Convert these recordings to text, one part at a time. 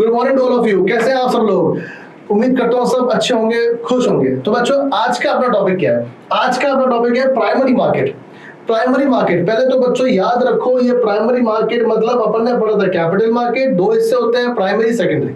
Good morning to all of you. कैसे हैं आप सब लोग? उम्मीद करता हूँ सब अच्छे होंगे, खुश होंगे। तो बच्चों, आज का अपना टॉपिक क्या है? आज का अपना टॉपिक है प्राइमरी मार्केट। प्राइमरी मार्केट, पहले तो बच्चों याद रखो, ये प्राइमरी मार्केट मतलब अपन ने पढ़ा था कैपिटल मार्केट, दो हिस्से होते हैं, प्राइमरी सेकेंडरी।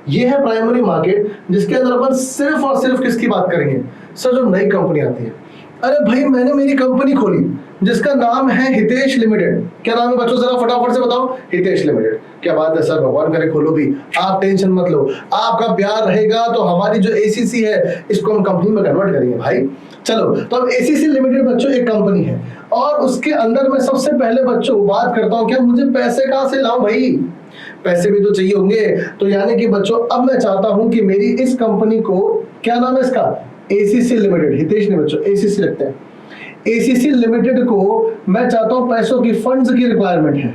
ये है प्राइमरी मार्केट, जिसके अंदर अपन सिर्फ और सिर्फ किसकी बात करेंगे? सर, जो नई कंपनी आती है। अरे भाई, मैंने मेरी कंपनी खोली जिसका नाम है हितेश लिमिटेड। क्या नाम है बच्चों, जरा फटाफट से बताओ। हितेश लिमिटेड। क्या बात है सर, भगवान करे खोलो भी, आप टेंशन मत लो, आपका प्यार रहेगा तो हमारी जो एसीसी है इसको हम कंपनी में कन्वर्ट करेंगे भाई। चलो, तो अब एसीसी लिमिटेड बच्चों एक कंपनी है, और उसके अंदर मैं सबसे पहले बच्चों बात करता हूँ, क्या मुझे पैसे कहाँ से लाऊं भाई? पैसे भी तो चाहिए होंगे। तो यानी कि बच्चों, अब मैं चाहता हूं कि मेरी इस कंपनी को, क्या नाम है इसका? ACC limited. हितेश ने बच्चों एसीसी रखते हैं। एसीसी लिमिटेड को मैं चाहता हूं पैसों की, फंड्स की रिक्वायरमेंट है।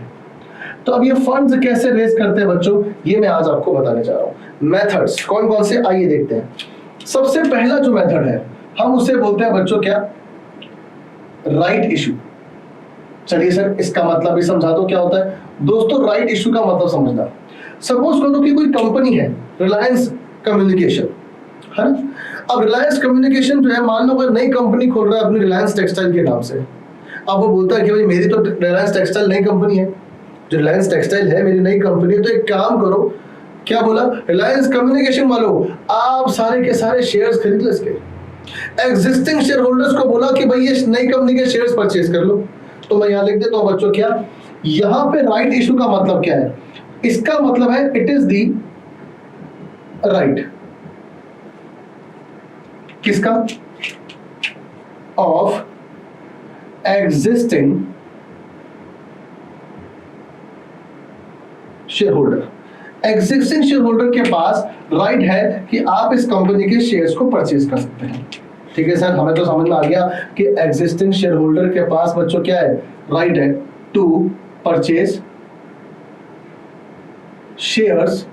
तो अब ये फंड्स कैसे रेज करते हैं बच्चों, ये मैं आज आपको बताने जा रहा हूं। मेथड्स कौन कौन से, आइए देखते हैं। सबसे पहला जो मेथड है, हम उसे बोलते हैं बच्चों क्या? Right issue. चलिए सर, इसका मतलब भी समझा दो क्या होता है। दोस्तों, राइट इशू का मतलब समझना। सपोज करो कि कोई कंपनी है, रिलायंस कम्युनिकेशन, है ना? अब रिलायंस कम्युनिकेशन जो है, मान लो कोई नई कंपनी खोल रहा है अपनी रिलायंस टेक्सटाइल के नाम से। अब वो बोलता है कि भाई मेरी तो रिलायंस टेक्सटाइल नई कंपनी है, जो रिलायंस टेक्सटाइल है मेरी नई कंपनी है, तो एक काम करो, क्या बोला? रिलायंस कम्युनिकेशन वालों, आप सारे के सारे शेयर्स खरीद लो इसके। एग्जिस्टिंग शेयर होल्डर्स को बोला कि भाई ये नई कंपनी के शेयर्स परचेज कर लो। तो मैं यहां लिख देता हूं बच्चों, क्या यहां पे राइट इशू का मतलब क्या है? इसका मतलब है इट इज दी राइट, किसका? Of existing share holder. Existing share holder के पास राइट है कि आप इस कंपनी के शेयर्स को परचेज कर सकते हैं। ठीक है सर, हमें तो समझ में आ गया कि एग्जिस्टिंग शेयर होल्डर के पास बच्चों क्या है? राइट है to purchase shares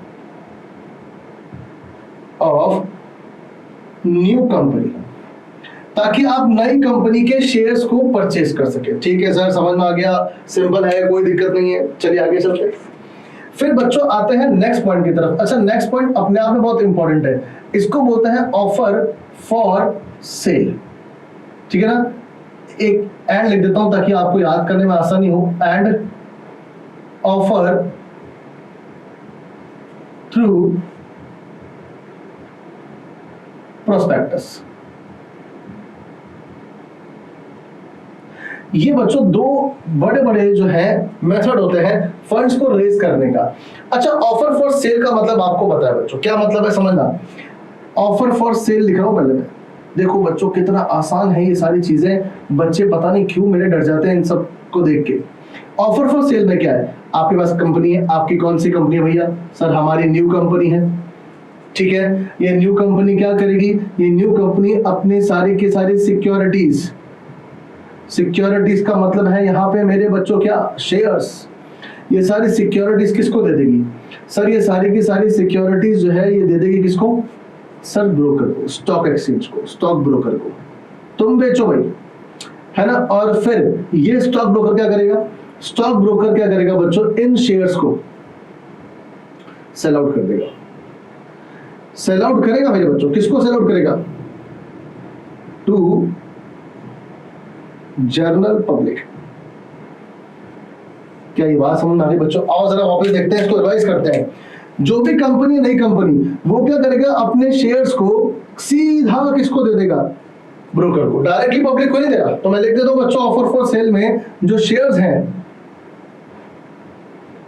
of new company, ताकि आप नई कंपनी के शेयर्स को परचेज कर सके। ठीक है सर, समझ में आ गया, सिंपल है, कोई दिक्कत नहीं है। चलिए आगे चलते हैं। फिर बच्चों आते हैं नेक्स्ट पॉइंट की तरफ। अच्छा, नेक्स्ट पॉइंट अपने आप में बहुत इंपॉर्टेंट है, इसको बोलते हैं ऑफर फॉर सेल। ठीक है ना? एक एंड लिख देता हूं ताकि आपको याद करने में आसानी हो। And offer through prospectus. ये बच्चों दो बड़े बड़े जो है मेथड होते हैं फंड्स को रेज करने का। अच्छा, ऑफर फॉर सेल का मतलब आपको पता है बच्चों, क्या मतलब है समझना। ऑफर फॉर सेल लिख रहा हूं पहले मैं। देखो बच्चों, कितना आसान है ये सारी चीजें, बच्चे पता नहीं क्यों मेरे डर जाते हैं इन सब को देख के। ऑफर फॉर सेल में क्या है? आपके पास कंपनी है, आपकी कौन सी कंपनी है भैया? सर, हमारी न्यू कंपनी है। ठीक है, ये न्यू कंपनी क्या करेगी? ये न्यू कंपनी अपने सारे के सारे सिक्योरिटीज, सिक्योरिटीज का मतलब है यहाँ पे मेरे बच्चों क्या? शेयर्स। ये सारी सिक्योरिटीज किसको दे देगी? सर, ये सारी की सारी सिक्योरिटीज जो है ये दे देगी किसको? सर, ब्रोकर को, स्टॉक एक्सचेंज को, स्टॉक ब्रोकर को। तुम बेचो भाई, है ना? और फिर ये स्टॉक ब्रोकर क्या करेगा? स्टॉक ब्रोकर क्या करेगा बच्चों? इन शेयर्स को सेल आउट कर देगा। सेल आउट करेगा मेरे बच्चों, किसको सेल आउट करेगा? To general public. क्या ये बात समझ में आ रही बच्चों? आओ जरा वापस देखते हैं, इसको रिवाइज करते हैं। जो भी कंपनी, नई कंपनी, वो क्या करेगा? अपने शेयर्स को सीधा किसको दे देगा? ब्रोकर को, डायरेक्टली पब्लिक को नहीं देगा। तो मैं लिख देता हूं बच्चों, ऑफर फॉर सेल में जो शेयर्स हैं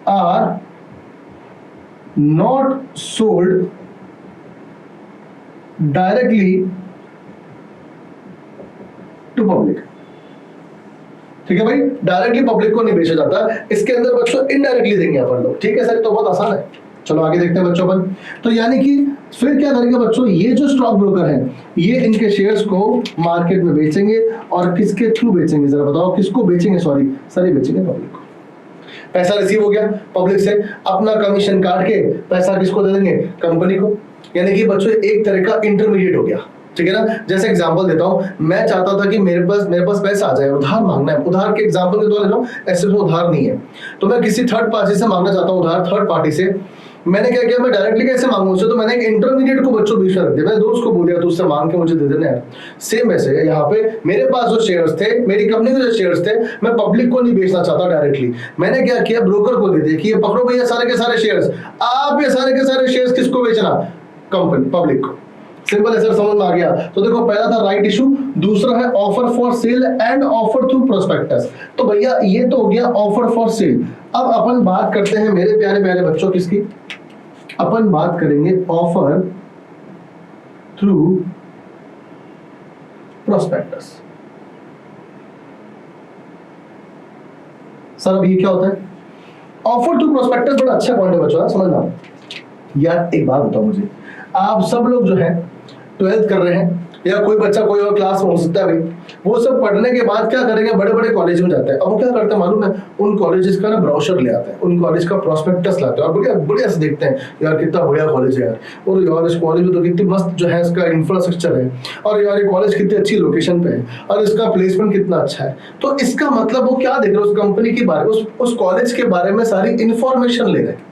are not sold directly to public. ठीक है भाई, डायरेक्टली पब्लिक को नहीं बेचा जाता, इसके अंदर बच्चों इनडायरेक्टली देंगे अपन लोग। ठीक है सर, तो बहुत आसान है। चलो आगे देखते हैं बच्चों अपन। तो यानी कि फिर क्या करेंगे बच्चों? ये जो स्टॉक ब्रोकर है, ये इनके शेयर्स को मार्केट में बेचेंगे, और किसके थ्रू बेचेंगे? जरा बताओ, किसको बेचेंगे? सॉरी सर, ये बेचेंगे पब्लिक को। पैसा रिसीव हो गया पब्लिक से, अपना कमीशन काट के पैसा किसको दे देंगे? कंपनी को। यानी कि बच्चों एक तरह का इंटरमीडिएट हो गया। ठीक है ना? जैसे एग्जांपल देता हूं, मैं चाहता था कि मेरे पास पैसा आ जाए, उधार मांगना है। उधार के एग्जांपल के द्वारा ले लो, ऐसे तो उधार नहीं है, तो मैं किसी थर्ड पार्टी से मांगना चाहता हूं उधार, थर्ड पार्टी से। मैंने क्या किया, मैं डायरेक्टली कैसे मांगू उससे, तो मैंने एक इंटरमीडिएट को बच्चों बीच में रख दिया, मैंने दोस्त को बोल दिया तो उससे मांग के मुझे दे देना है। सेम वैसे यहाँ पे मेरे पास जो शेयर्स थे, मेरी कंपनी के जो शेयर्स थे, मैं पब्लिक को नहीं बेचना चाहता डायरेक्टली, मैंने क्या किया, ब्रोकर को दे दिया कि ये पकड़ो भैया सारे के सारे शेयर्स, आप ये सारे के सारे शेयर्स किसको बेचना, कंपनी, पब्लिक को। सिंपल है सर, समझ में आ गया। तो देखो पहला था राइट इशू, दूसरा है offer for sale and offer through prospectus. तो भैया ये तो हो गया ऑफर फॉर सेल। अब अपन बात करते हैं मेरे प्यारे प्यारे बच्चों किसकी, अपन बात करेंगे ऑफर थ्रू प्रोस्पेक्टस। सर अब ये क्या होता है, ऑफर टू प्रोस्पेक्टस बड़ा अच्छा पॉइंट है बच्चों, समझना यार। एक बात बताओ मुझे, आप सब लोग जो है 12th कर रहे हैं, या कोई बच्चा कोई और क्लास में हो सकता है भाई, वो सब पढ़ने के बाद क्या करेंगे, बड़े बड़े कॉलेज में जाते हैं। अब वो क्या करते हैं मालूम है, उन कॉलेजेस का ना ब्रोशर ले आते हैं, उन कॉलेज का प्रोस्पेक्टस लाते हैं और बढ़िया बढ़िया से देखते हैं यार कितना बढ़िया कॉलेज है यार, और यार इस कॉलेज में तो कितनी मस्त जो है इसका इंफ्रास्ट्रक्चर है, और यार ये कॉलेज कितनी अच्छी लोकेशन पे है, और इसका प्लेसमेंट कितना अच्छा है। तो इसका मतलब वो क्या देख रहे हैं, उस कंपनी के बारे में, उस कॉलेज के बारे में सारी इंफॉर्मेशन ले रहे हैं।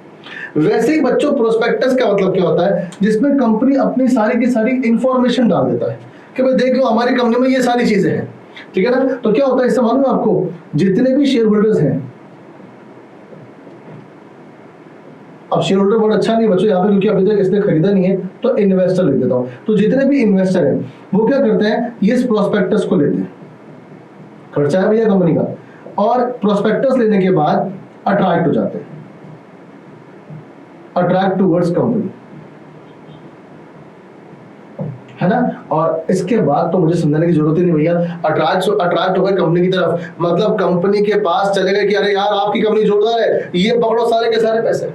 वैसे ही बच्चों प्रोस्पेक्टस का मतलब क्या होता है, जिसमें कंपनी अपनी सारी की सारी इंफॉर्मेशन डाल देता है कि भाई देख लो हमारी कंपनी में ये सारी चीजें हैं, ठीक है ना। तो क्या होता है इससे मालूम है आपको, जितने भी शेयर होल्डर्स हैं, अब शेयर होल्डर बहुत अच्छा नहीं बच्चों यहाँ पे, क्योंकि अभी तक इसने खरीदा नहीं है, तो इन्वेस्टर लिख देता हूं। तो जितने भी इन्वेस्टर हैं वो क्या करते हैं, ये इस प्रोस्पेक्टस को लेते हैं, खर्चा है भैया कंपनी का, और प्रोस्पेक्टस लेने के बाद अट्रैक्ट हो जाते हैं, अट्रैक्ट टूवर्ड्स कंपनी, है ना। और इसके बाद तो मुझे समझाने की जरूरत ही नहीं भैया, अट्रैक्ट हो गए कंपनी की तरफ, मतलब कंपनी के पास चले गए कि अरे यार आपकी कंपनी जोरदार है, ये पकड़ो सारे के सारे पैसे,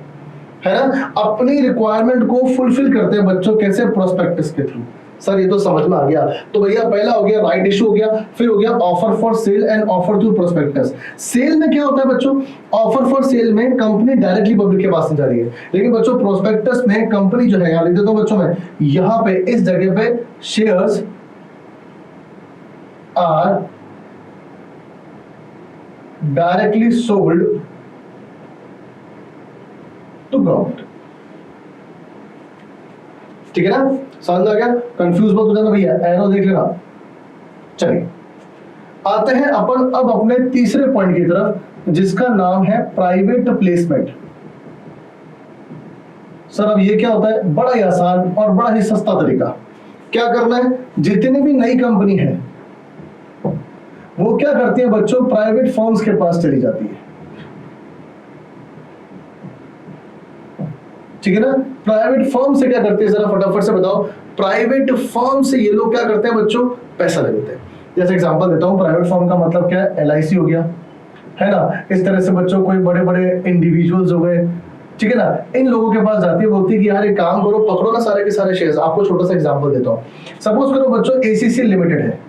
है ना। अपनी रिक्वायरमेंट को फुलफिल करते हैं बच्चों, कैसे, प्रोस्पेक्टस के थ्रू। सर ये तो समझ में आ गया। तो भैया पहला हो गया राइट इशू हो गया, फिर हो गया offer for sale and offer through prospectus. Sale में क्या होता है बच्चों, ऑफर फॉर सेल में कंपनी डायरेक्टली पब्लिक के पास नहीं जा रही है, लेकिन बच्चों प्रोस्पेक्टस में कंपनी जो है, यहां लिख देता हूं बच्चों में, यहां पे इस जगह पे shares are directly sold to government, ठीक है ना, समझ आ गया, कंफ्यूज मत हो जाना भैया, एरो देख लेना। चलिए आते हैं अपन अब अपने तीसरे पॉइंट की तरफ, जिसका नाम है प्राइवेट प्लेसमेंट। सर अब ये क्या होता है, बड़ा ही आसान और बड़ा ही सस्ता तरीका। क्या करना है, जितनी भी नई कंपनी है वो क्या करती है बच्चों, प्राइवेट फर्म्स के पास चली जाती है, ठीक है ना। प्राइवेट फर्म से क्या करते हैं, जरा फटाफट से बताओ, प्राइवेट फर्म से ये लोग क्या करते हैं बच्चों, पैसा लेते हैं। जैसे एग्जांपल देता हूं, प्राइवेट फर्म का मतलब क्या है, LIC हो गया, है ना। इस तरह से बच्चों कोई बड़े बड़े इंडिविजुअल्स हो गए, ठीक है ना, इन लोगों के पास जाती है, बोलती है कि यार एक काम करो, पकड़ो ना सारे के सारे शेयर्स। आपको छोटा सा एग्जांपल देता हूं, सपोज करो बच्चों ACC लिमिटेड है।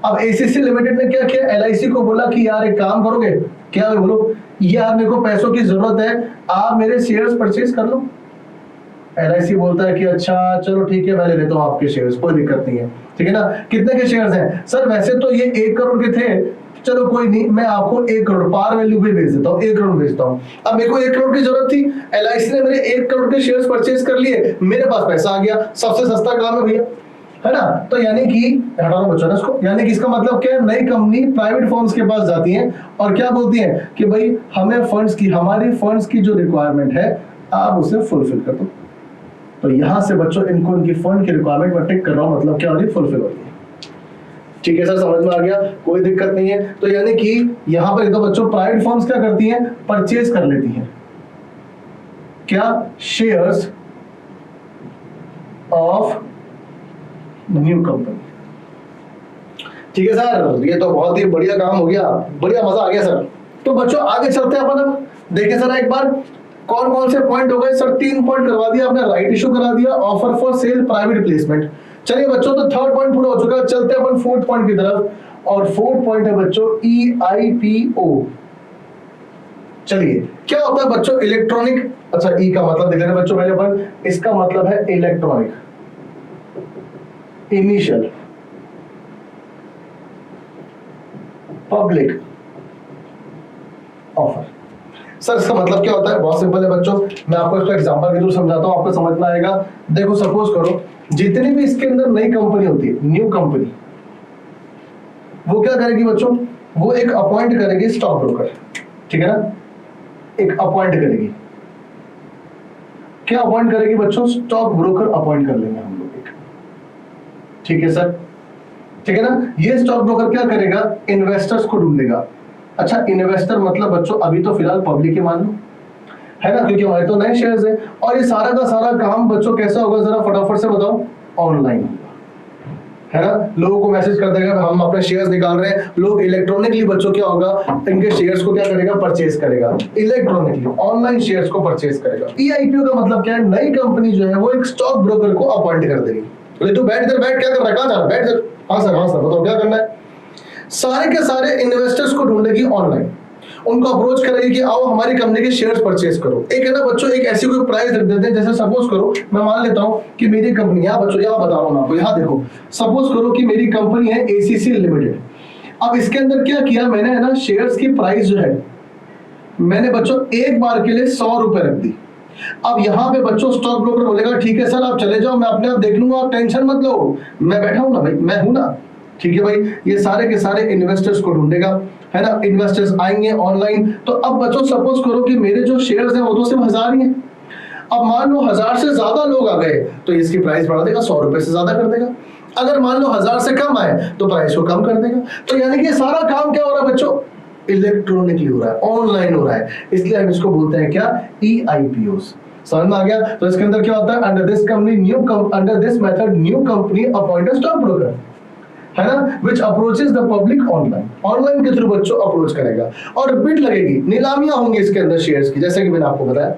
अब ACC लिमिटेड ने क्या किया, LIC को बोला कि यार एक काम करोगे क्या, बोलो यार मेरे को पैसों की जरूरत है, आप मेरे शेयर्स परचेज कर लो। LIC बोलता है कि अच्छा चलो ठीक है, मैं ले लेता हूँ आपके शेयर्स, कोई दिक्कत नहीं है, ठीक है ना। कितने के शेयर्स हैं सर, वैसे तो ये 1 करोड़ के थे, चलो कोई नहीं, मैं आपको 1 करोड़ पार वैल्यू पे बेच देता हूँ, 1 करोड़ बेचता हूँ। अब मेरे को 1 करोड़ की जरूरत थी, LIC ने मेरे 1 करोड़ के शेयर्स परचेज कर लिए, मेरे पास पैसा आ गया, सबसे सस्ता काम है भैया, है ना। तो यानी कि हटाओ बच्चों ने इसको, यानी कि इसका मतलब क्या है, नई कंपनी प्राइवेट फर्म्स के पास जाती है और क्या बोलती है कि भाई हमें फंड्स की, हमारी फंड्स की जो रिक्वायरमेंट है आप उसे फुलफिल कर दो। तो यहां से बच्चों इनको उनकी फंड की रिक्वायरमेंट में टिक कर रहा हूं, मतलब क्या हो रही है, फुलफिल हो रही है। ठीक है सर, समझ में आ गया, कोई दिक्कत नहीं है। तो यानी कि यहां पर तो बच्चों प्राइवेट फर्म्स क्या करती हैं, परचेज कर लेती हैं क्या, शेयर्स ऑफ न्यू कंपनी। ठीक है सर, ये तो बहुत ही बढ़िया काम हो गया, बढ़िया मजा आ गया सर। तो बच्चों आगे चलते हैं अपन, अब देखें सर एक बार कौन कौन से पॉइंट हो गए। सर 3 पॉइंट करवा दिया आपने, राइट इशू करा दिया, offer for cell, private placement. चलिए बच्चों तो 3rd पॉइंट पूरा हो चुका है, चलते हैं अपन 4th पॉइंट की तरफ, और 4th पॉइंट है बच्चों EIPO। चलिए क्या होता है बच्चों, इलेक्ट्रॉनिक, अच्छा ई का मतलब देख लेना बच्चों पहले अपन, इसका मतलब है electronic initial public offer. Sir इसका मतलब क्या होता है? बहुत सिंपल है बच्चों, मैं आपको इसका एग्जांपल के थ्रू समझाता हूँ, आपको समझ में आएगा। देखो सपोज करो जितनी भी इसके अंदर नई कंपनी होती है, न्यू कंपनी, वो क्या करेगी बच्चों? वो एक अपॉइंट करेगी स्टॉक ब्रोकर, ठीक है ना? एक अपॉइंट करेगी, क्या अपॉइंट करेगी बच्चों? स्टॉक ब्रोकर अपॉइंट कर लेंगे हम लोग एक, ठीक है सर, ठीक है ना? ये स्टॉक ब्रोकर क्या करेगा? इन्वेस्टर्स को ढूंढेगा। अच्छा, इन्वेस्टर मतलब बच्चों अभी तो फिलहाल पब्लिक ही मान लो, है ना, क्योंकि हमारे तो नए शेयर्स है। और ये सारा का सारा काम बच्चों कैसा होगा, जरा फटाफट से बताओ? ऑनलाइन, है ना? लोगों को मैसेज कर देगा हम अपने शेयर्स निकाल रहे हैं, लोग इलेक्ट्रॉनिकली बच्चों क्या होगा, इनके शेयर्स को क्या करेगा? परचेज करेगा, इलेक्ट्रॉनिकली ऑनलाइन शेयर्स को परचेज करेगा। ईआईपीओ का मतलब क्या है? नई कंपनी जो है वो एक स्टॉक ब्रोकर को अपॉइंट कर देगी। बोले तू बैठ इधर, बैठ, क्या कर रहा है, कहां जा रहा है, बैठ इधर। हाँ सर बताओ क्या करना है? सारे के सारे इन्वेस्टर्स को ढूंढेगी ऑनलाइन, उनको अप्रोच करेगी कि आओ हमारी कंपनी के शेयर्स परचेज करो। एक है ना बच्चों, एक ऐसी कोई प्राइस रख देते हैं, जैसे सपोज करो मैं मान लेता हूं कि मेरी कंपनी, यहाँ बच्चों यहाँ बता रहा हूं आपको, यहाँ देखो, सपोज करो कि मेरी कंपनी है एसीसी लिमिटेड। अब इसके अंदर क्या किया मैंने, है ना, शेयर्स की प्राइस जो है मैंने बच्चों एक बार के लिए 100 रुपए रख दी। अब यहाँ पे बच्चों स्टॉक ब्रोकर बोलेगा ठीक है सर आप चले जाओ, मैं अपने आप देख लूंगा, आप टेंशन मत लो, मैं बैठा हूं ना भाई, मैं हूं ना, ठीक है भाई। ये सारे के सारे इन्वेस्टर्स को ढूंढेगा, है ना, इन्वेस्टर्स आएंगे ऑनलाइन। तो अब बच्चों सपोज करो कि मेरे जो शेयर्स हैं वो तो सिर्फ 1000 ही हैं। अब मान लो 1000 से ज्यादा लोग आ गए तो इसकी प्राइस बढ़ा देगा, 100 रुपए से ज्यादा कर देगा। अगर मान लो 1000 से कम आए तो प्राइस को कम कर देगा। तो यानी कि सारा काम क्या हो रहा है बच्चों? इलेक्ट्रॉनिकली हो रहा है, ऑनलाइन हो रहा है, इसलिए हम इसको बोलते हैं क्या? ईआईपीओस। समझ में आ गया? तो इसके अंदर क्या होता है? Under this company under this method new company appoint a stock broker, है ना, which approaches the public online, online के थ्रू बच्चों अप्रोच करेगा और बिड लगेगी, नीलामियां होंगी इसके अंदर शेयर्स की, जैसे कि मैंने आपको बताया।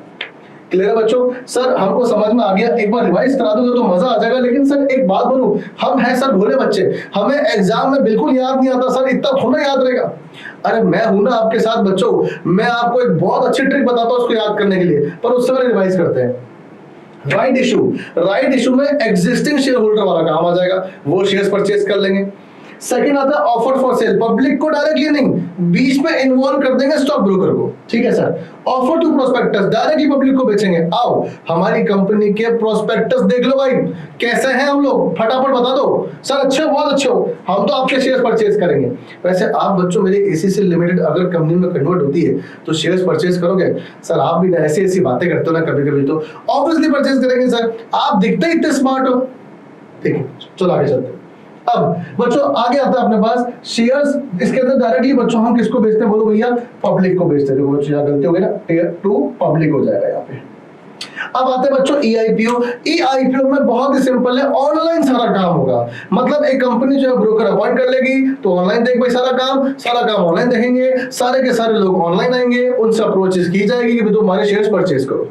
क्लियर है बच्चों? सर हमको समझ में आ गया, एक बार रिवाइज करा दोगे तो मजा आ जाएगा। लेकिन सर एक बात बोलूं, हम हैं सर भोले बच्चे, हमें एग्जाम में बिल्कुल याद नहीं आता सर, इतना थोड़ा याद रहेगा। अरे मैं हूं ना आपके साथ बच्चों, मैं आपको एक बहुत अच्छी ट्रिक बताता हूं उसको याद करने के लिए, पर उससे पहले रिवाइज करते हैं। राइट इशू में एग्जिस्टिंग शेयर होल्डर वाला काम आ जाएगा, वो शेयर्स परचेज कर लेंगे। सेकंड आता है ऑफर फॉर सेल, पब्लिक को डायरेक्टली नहीं, बीच में इन्वॉल्व कर देंगे स्टॉक ब्रोकर को, ठीक है sir. Offer to prospectus, directly public को बेचेंगे, आओ हमारी कंपनी के प्रोस्पेक्टस देख लो भाई, कैसे हैं हम लोग, फटाफट बता दो सर, अच्छे हो, बहुत अच्छे हो, हम तो आपके शेयर्स परचेज करेंगे। वैसे आप बच्चों मेरी एसीसी लिमिटेड अगर कंपनी में कन्वर्ट होती है तो शेयर्स परचेज करोगे? सर आप भी ऐसी ऐसी बातें करते हो ना कभी कभी, तो ऑब्वियसली परचेज करेंगे सर, आप दिखते इतने स्मार्ट हो। ठीक है चलो आगे चलते हैं। अब बच्चों आगे आता है अपने पास शेयर्स, इसके अंदर डायरेक्टली बच्चों हम किसको बेचते हैं? बोलो भैया, पब्लिक को बेचते हैं। देखो बच्चों यहाँ गलती हो गई ना, टियर 2 पब्लिक हो जाएगा यहाँ पे। अब आते हैं बच्चों ईआईपीओ में बहुत ही सिंपल है, ऑनलाइन सारा काम होगा। मतलब एक कंपनी जो है ब्रोकर अपॉइंट कर लेगी तो ऑनलाइन देख भाई सारा काम ऑनलाइन देखेंगे, सारे के सारे लोग ऑनलाइन आएंगे, उनसे अप्रोचेस की जाएगी कि तुम हमारे शेयर्स परचेज करो।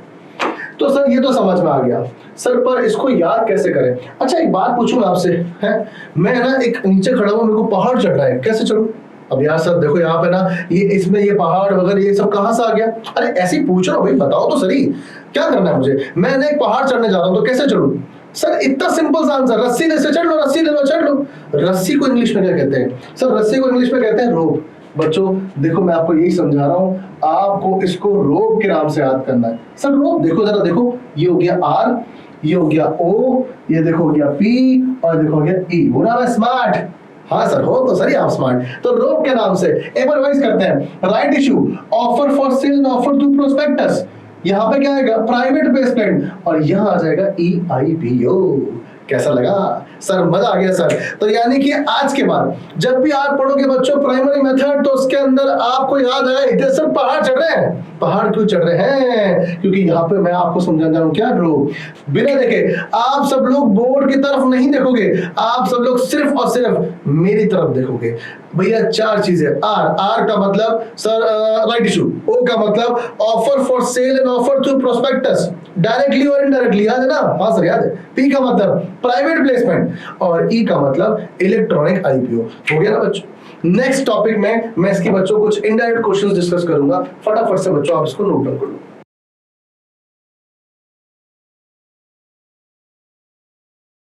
तो सर ये तो समझ में आ गया सर, पर इसको याद कैसे करें? अच्छा एक बात पूछूं आपसे, है मैं ना एक नीचे खड़ा हूं, मेरे को पहाड़ चढ़ रहा है, कैसे चढ़ूं? अब यार सर देखो यहाँ पे ना ये इसमें ये पहाड़ वगैरह ये सब कहां से आ गया? अरे ऐसे ही पूछ रहा हूं भाई, बताओ तो सही, क्या करना है मुझे? मैं ना एक पहाड़ चढ़ने जा रहा हूँ तो कैसे चढ़ूं? सर इतना सिंपल सा आंसर, रस्सी ले से चढ़ लो, रस्सी ले लो चढ़ लो। रस्सी को इंग्लिश में क्या कहते हैं? सर रस्सी को इंग्लिश में कहते हैं रोप। बच्चों देखो मैं आपको यही समझा रहा हूं, आपको इसको रोप के नाम से याद करना है। सर रोप देखो जरा, देखो ये हो गया R, ये हो गया O, ये देखो हो गया P और देखो हो गया E। बोला मैं स्मार्ट? हाँ सर हो तो सही आप स्मार्ट। तो रोप के नाम से एक बार रिवाइज करते हैं। Right issue, offer for sale and offer to prospectus, यहाँ पे क्या आएगा? प्राइवेट प्लेसमेंट, और यहाँ आ जाएगा ईआईपीओ। कैसा लगा सर? मजा आ गया सर। तो यानी कि आज के बाद जब भी आप पढ़ोगे बच्चों प्राइमरी मेथड, तो उसके अंदर आपको याद आया इधर सर पहाड़ चढ़ रहे हैं। पहाड़ क्यों चढ़ रहे हैं? क्योंकि यहाँ पे मैं आपको समझाना हूँ क्या ड्रो, बिना देखे आप सब लोग बोर्ड की तरफ नहीं देखोगे, आप सब लोग सिर्फ और सिर्फ मेरी तरफ देखोगे। भैया 4 चीजें, आर का मतलब सर राइट इशू, ओ का मतलब offer for sale and offer to prospectus, directly और इनडायरेक्टली, याद है ना? हाँ सर याद है। पी का मतलब प्राइवेट प्लेसमेंट, और ई का मतलब इलेक्ट्रॉनिक आईपीओ। हो गया ना बच्चों? नेक्स्ट टॉपिक में मैं इसके बच्चों कुछ इनडायरेक्ट क्वेश्चंस डिस्कस करूंगा, फटाफट से बच्चों आप इसको नोट डाउन कर लो।